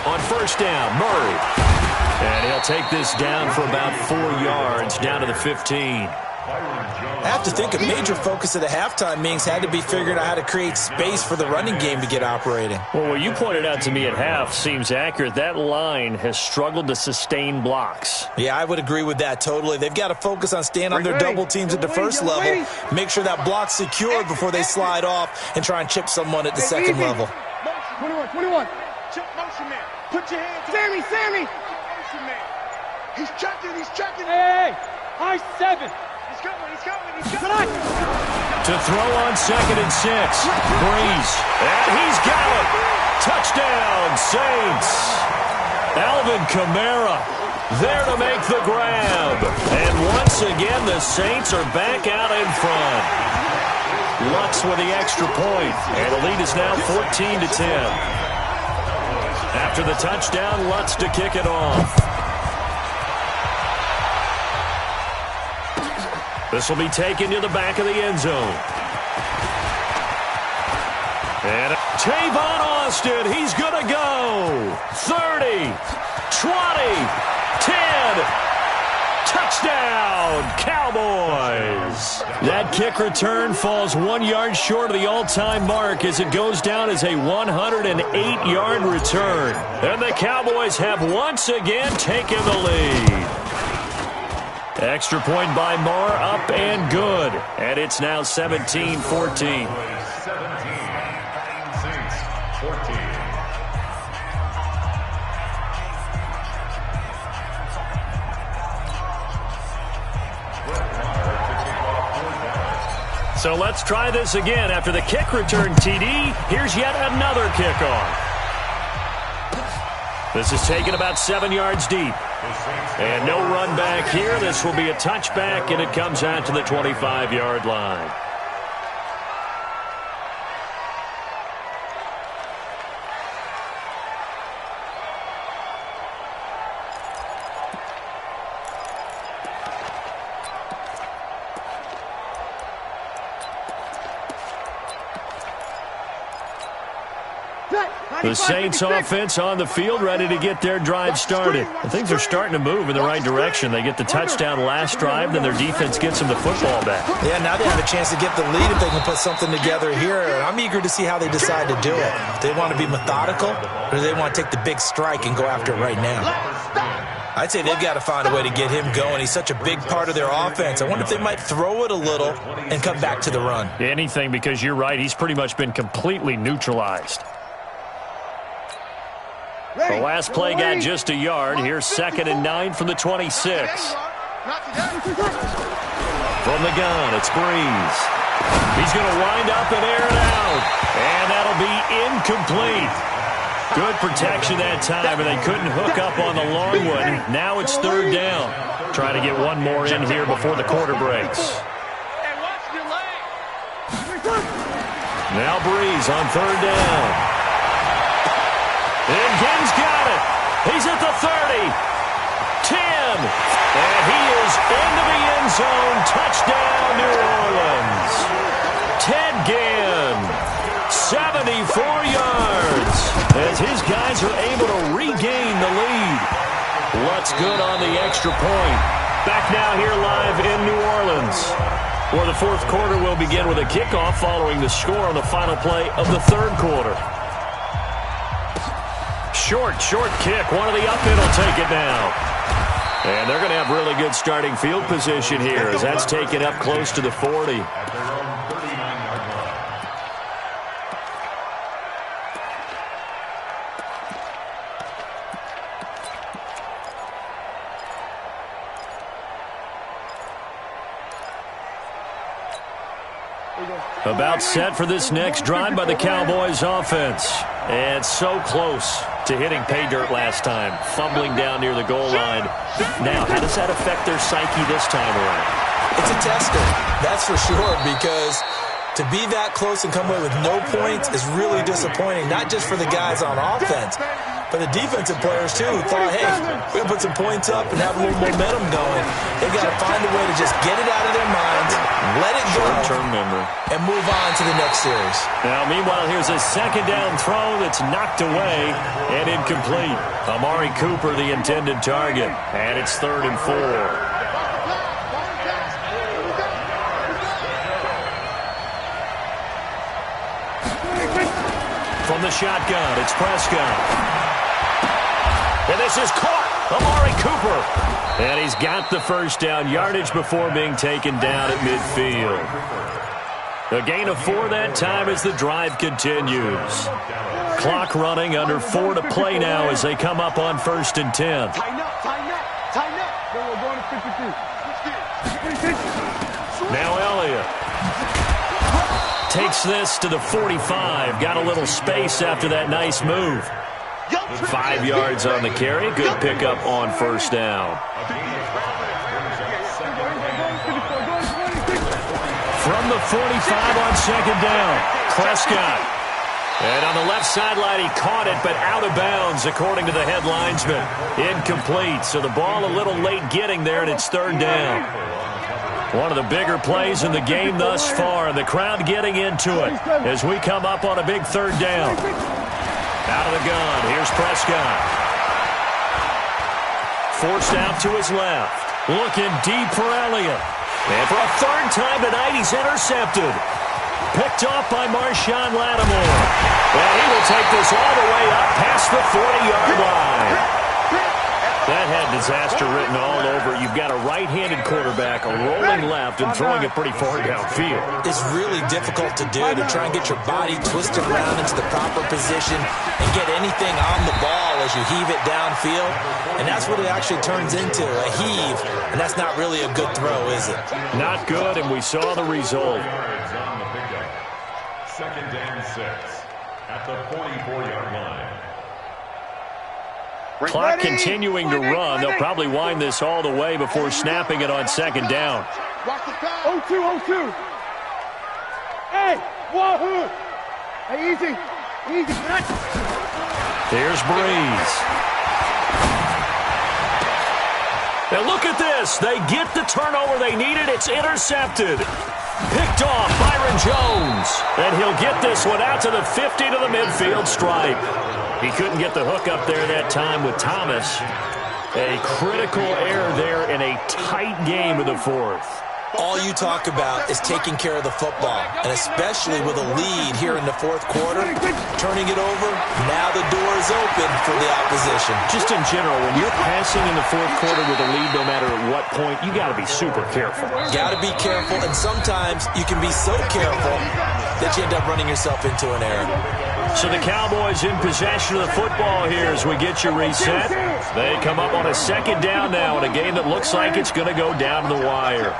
On first down, Murray. And he'll take this down for about 4 yards, down to the 15. I have to think a major focus of the halftime meetings had to be figuring out how to create space for the running game to get operating. Well, what you pointed out to me at half seems accurate. That line has struggled to sustain blocks. Yeah, I would agree with that totally. They've got to focus on staying on their double teams at the first level, make sure that block's secured before they slide off and try and chip someone at the second level. 21. Chip motion man. Put your hands on Sammy. Motion man. He's checking. Hey, high 7. He's coming. To throw on 2nd and 6. Breeze. And he's got it. Touchdown, Saints. Alvin Kamara there to make the grab. And once again, the Saints are back out in front. Lutz with the extra point. And the lead is now 14-10. After the touchdown, Lutz to kick it off. This will be taken to the back of the end zone. And Tavon Austin, he's going to go. 30, 20, 10. Touchdown, Cowboys. That kick return falls 1 yard short of the all-time mark as it goes down as a 108-yard return. And the Cowboys have once again taken the lead. Extra point by Moore, up and good. And it's now 17-14. So let's try this again. After the kick return TD, here's yet another kickoff. This is taken about 7 yards deep. And no run back here. This will be a touchback, and it comes out to the 25-yard line. The Saints offense on the field, ready to get their drive started. And things are starting to move in the right direction. They get the touchdown last drive, then their defense gets them the football back. Yeah, now they have a chance to get the lead if they can put something together here. And I'm eager to see how they decide to do it. Do they want to be methodical, or do they want to take the big strike and go after it right now? I'd say they've got to find a way to get him going. He's such a big part of their offense. I wonder if they might throw it a little and come back to the run. Anything, because you're right. He's pretty much been completely neutralized. The last play got just a yard. Here's 2nd and 9 from the 26. From the gun, it's Breeze. He's going to wind up and air it out. And that'll be incomplete. Good protection that time, and they couldn't hook up on the long one. Now it's 3rd down. Trying to get one more in here before the quarter breaks. Now Breeze on 3rd down. And Ginn's got it. He's at the 30. 10. And he is into the end zone. Touchdown, New Orleans. Ted Ginn, 74 yards. As his guys are able to regain the lead. Lutz good on the extra point. Back now here live in New Orleans, where the 4th quarter will begin with a kickoff following the score on the final play of the 3rd quarter. Short kick. One of the up in will take it down. And they're going to have really good starting field position here as that's taken up close to the 40. About set for this next drive by the Cowboys offense. And so close to hitting pay dirt last time, fumbling down near the goal line. Now, how does that affect their psyche this time around? It's a tester, that's for sure, because to be that close and come away with no points is really disappointing, not just for the guys on offense, but But the defensive players, too, thought, hey, we're going to put some points up and have a little momentum going. They got to find a way to just get it out of their minds, let it go, short-term memory, and move on to the next series. Now, meanwhile, here's a second down throw that's knocked away and incomplete. Amari Cooper, the intended target, and it's 3rd and 4. From the shotgun, it's Prescott. And this is caught. Amari Cooper. And he's got the first down, yardage before being taken down at midfield. A gain of 4 that time as the drive continues. Clock running, under 4 to play now as they come up on 1st and 10. Tighten up, tighten up, tighten up. We're going to 52. Now Elliott takes this to the 45. Got a little space after that nice move. 5 yards on the carry. Good pickup on 1st down. From the 45 on 2nd down, Prescott. And on the left sideline, he caught it, but out of bounds, according to the head linesman. Incomplete, so the ball a little late getting there, and it's 3rd down. One of the bigger plays in the game thus far, and the crowd getting into it as we come up on a big 3rd down. Out of the gun, here's Prescott. Forced out to his left. Looking deep for Elliott. And for a 3rd time tonight, he's intercepted. Picked off by Marshawn Lattimore. And he will take this all the way up past the 40-yard line. That had disaster written all over. You've got a right-handed quarterback, a rolling left, and throwing it pretty far downfield. It's really difficult to do, to try and get your body twisted around into the proper position and get anything on the ball as you heave it downfield. And that's what it actually turns into, a heave. And that's not really a good throw, is it? Not good, and we saw the result. 2nd and 6 at the 44-yard line. Clock continuing to run. They'll probably wind this all the way before snapping it on 2nd down. 0-2. Hey, wahoo! Hey, easy. There's Breeze. Now look at this. They get the turnover they needed. It's intercepted. Picked off Byron Jones. And he'll get this one out to the 50 to the midfield stripe. He couldn't get the hook up there that time with Thomas. A critical error there in a tight game of the 4th. All you talk about is taking care of the football, and especially with a lead here in the 4th quarter, turning it over, now the door is open for the opposition. Just in general, when you're passing in the 4th quarter with a lead, no matter at what point, you got to be super careful. Got to be careful, and sometimes you can be so careful that you end up running yourself into an error. So the Cowboys in possession of the football here as we get you reset. They come up on a 2nd down now in a game that looks like it's going to go down to the wire.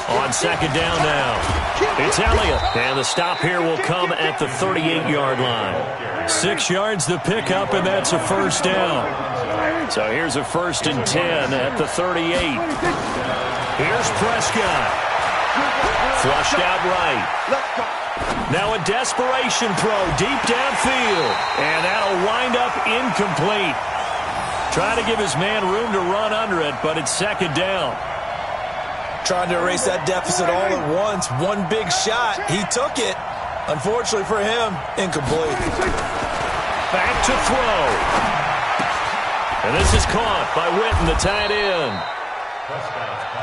On 2nd down now, it's Elliott. And the stop here will come at the 38-yard line. 6 yards to pick up, and that's a 1st down. So here's a 1st and 10 at the 38. Here's Prescott. Flushed out right. Now a desperation throw deep downfield. And that'll wind up incomplete. Trying to give his man room to run under it, but it's 2nd down. Trying to erase that deficit all at once. One big shot. He took it. Unfortunately for him, incomplete. Back to throw. And this is caught by Witten, the tight end.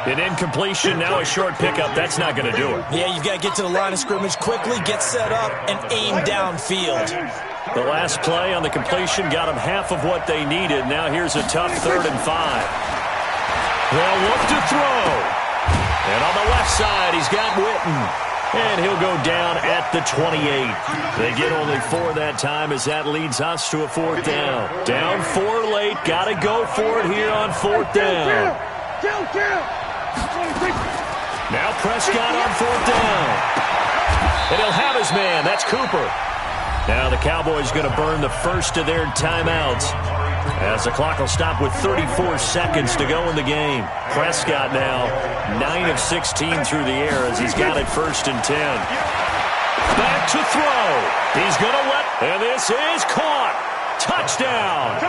An incompletion, now a short pickup. That's not going to do it. Yeah, you've got to get to the line of scrimmage quickly, get set up, and aim downfield. The last play on the completion got them half of what they needed. Now here's a tough 3rd and 5. They'll look to throw. And on the left side, he's got Witten. And he'll go down at the 28. They get only 4 that time as that leads us to a 4th down. Down 4 late. Got to go for it here on 4th down. Now Prescott on 4th down. And he'll have his man. That's Cooper. Now the Cowboys going to burn the first of their timeouts as the clock will stop with 34 seconds to go in the game. Prescott now 9 of 16 through the air as he's got it 1st and 10. Back to throw. He's going to wet. And this is caught. Touchdown.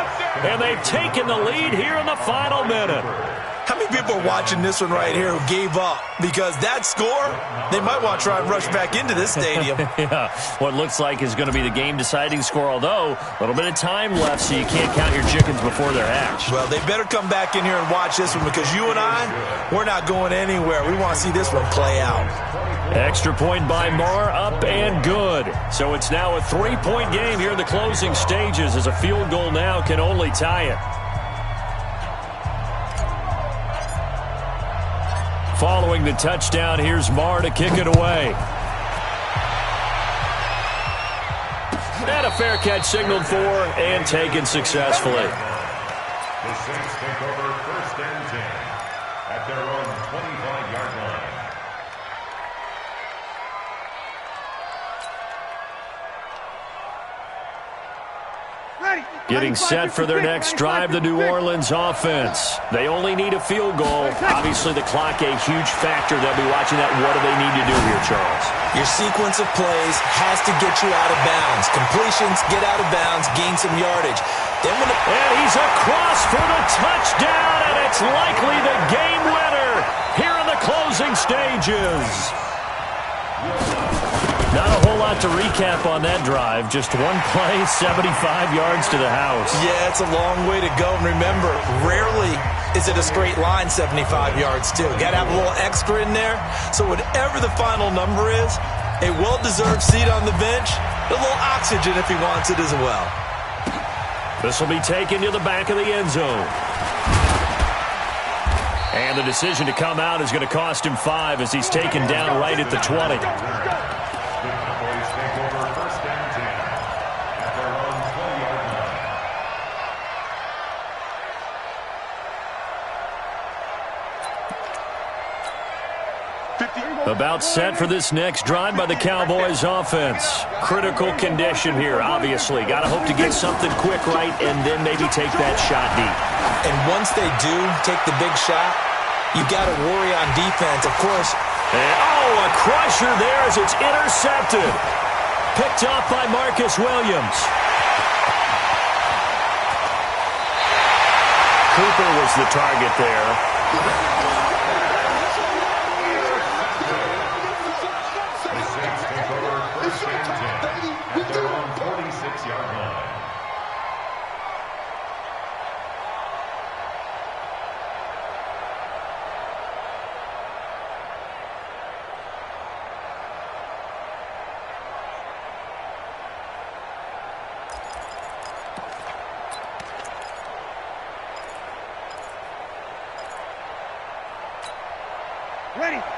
And they've taken the lead here in the final minute. How many people are watching this one right here who gave up? Because that score, they might want to try and rush back into this stadium. Yeah, what looks like is going to be the game-deciding score, although a little bit of time left, so you can't count your chickens before they're hatched. Well, they better come back in here and watch this one because you and I, we're not going anywhere. We want to see this one play out. Extra point by Marr, up and good. So it's now a 3-point game here in the closing stages as a field goal now can only tie it. Following the touchdown, here's Marr to kick it away. And a fair catch signaled for and taken successfully. The Saints take over 1st and 10 at their own 25-yard line. Getting set for their next drive, the New Orleans offense. They only need a field goal. Obviously, the clock a huge factor. They'll be watching that. What do they need to do here, Charles? Your sequence of plays has to get you out of bounds. Completions, get out of bounds, gain some yardage. Then when and he's across for the touchdown, and it's likely the game winner here in the closing stages. Not a whole lot to recap on that drive. Just one play, 75 yards to the house. Yeah, it's a long way to go. And remember, rarely is it a straight line 75 yards, too. Got to have a little extra in there. So whatever the final number is, a well-deserved seat on the bench, a little oxygen if he wants it as well. This will be taken to the back of the end zone. And the decision to come out is going to cost him 5 as he's taken down right at the 20. About set for this next drive by the Cowboys offense. Critical condition here, obviously. Got to hope to get something quick right and then maybe take that shot deep. And once they do take the big shot, you got to worry on defense, of course. And, a crusher there as it's intercepted. Picked off by Marcus Williams. Cooper was the target there. At their own 46-yard line.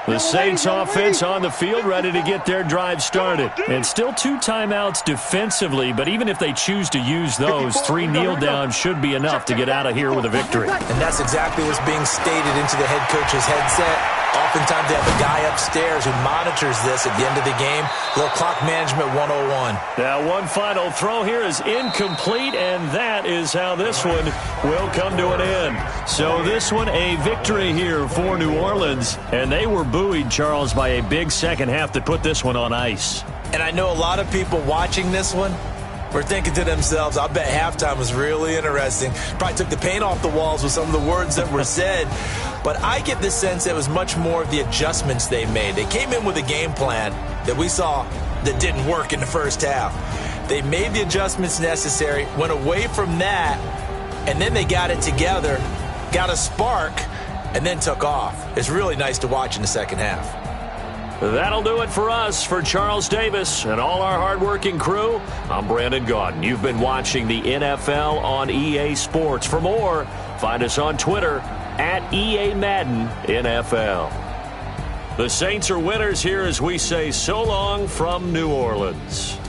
The Saints offense on the field, ready to get their drive started. And still 2 timeouts defensively, but even if they choose to use those, 3 kneel downs should be enough to get out of here with a victory. And that's exactly what's being stated into the head coach's headset. Oftentimes they have a guy upstairs who monitors this at the end of the game. A little clock management 101. Now one final throw here is incomplete, and that is how this one will come to an end. So this one a victory here for New Orleans, and they were buoyed, Charles, by a big second half that put this one on ice. And I know a lot of people watching this one were thinking to themselves, I bet halftime was really interesting. Probably took the paint off the walls with some of the words that were said. But I get the sense that it was much more of the adjustments they made. They came in with a game plan that we saw that didn't work in the first half. They made the adjustments necessary, went away from that, and then they got it together, got a spark, and then took off. It's really nice to watch in the second half. That'll do it for us. For Charles Davis and all our hardworking crew, I'm Brandon Gaudin. You've been watching the NFL on EA Sports. For more, find us on Twitter at EA Madden NFL. The Saints are winners here as we say so long from New Orleans.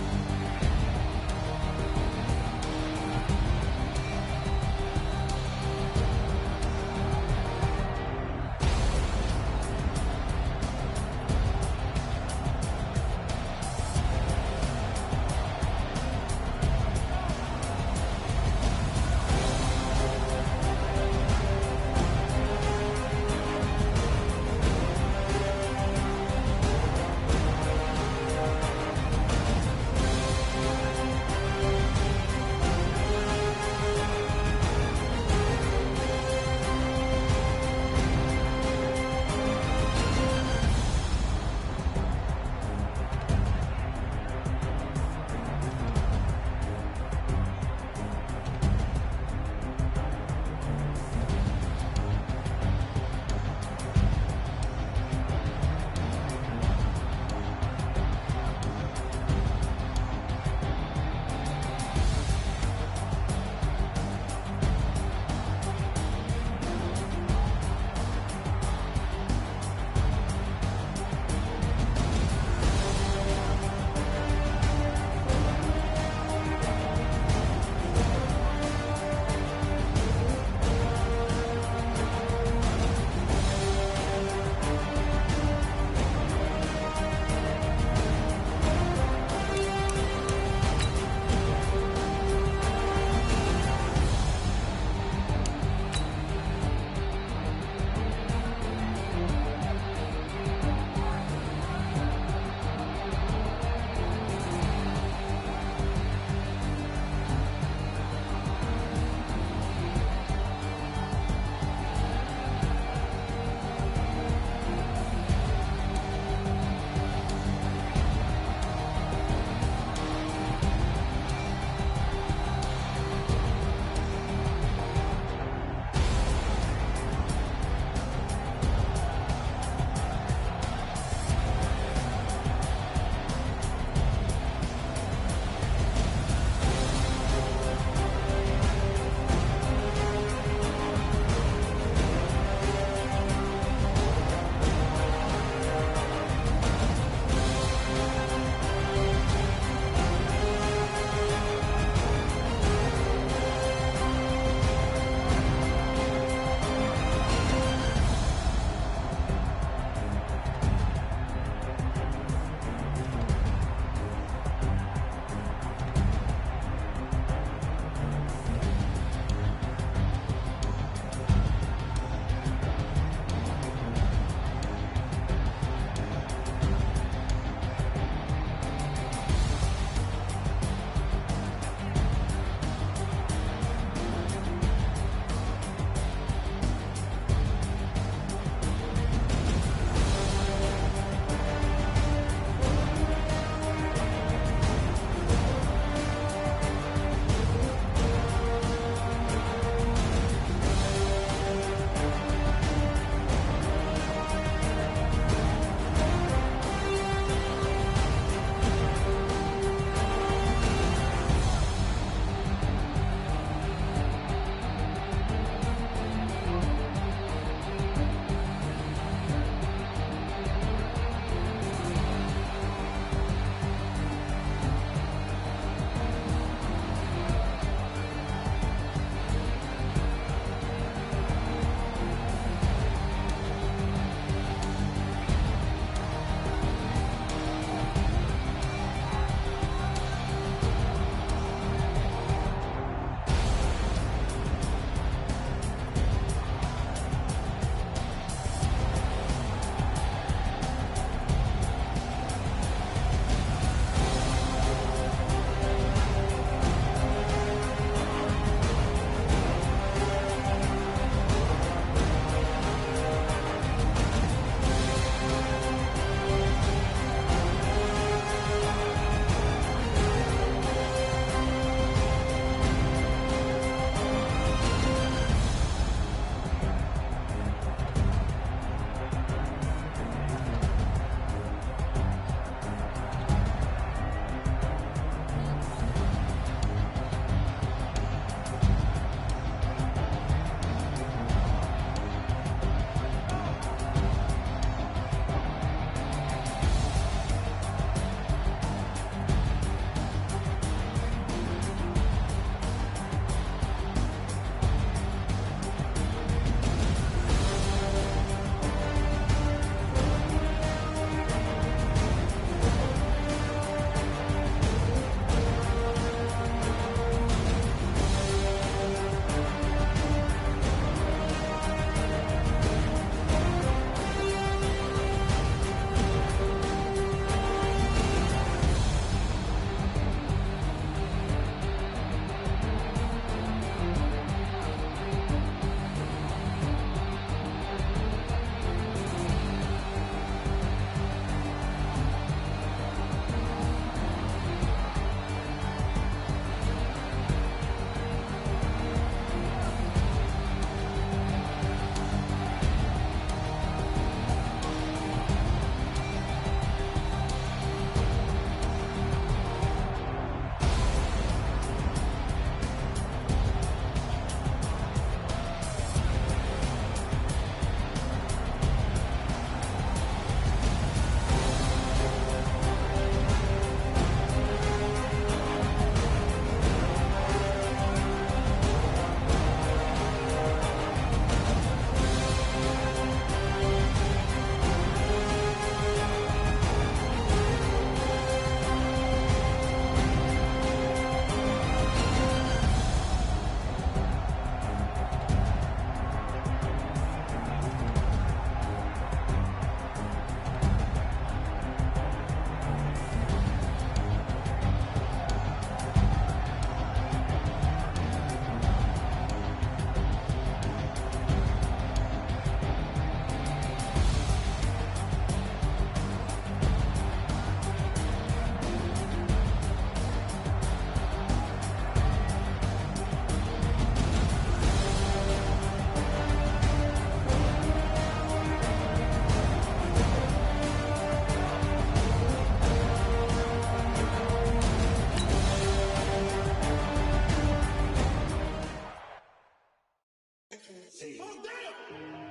Oh, damn!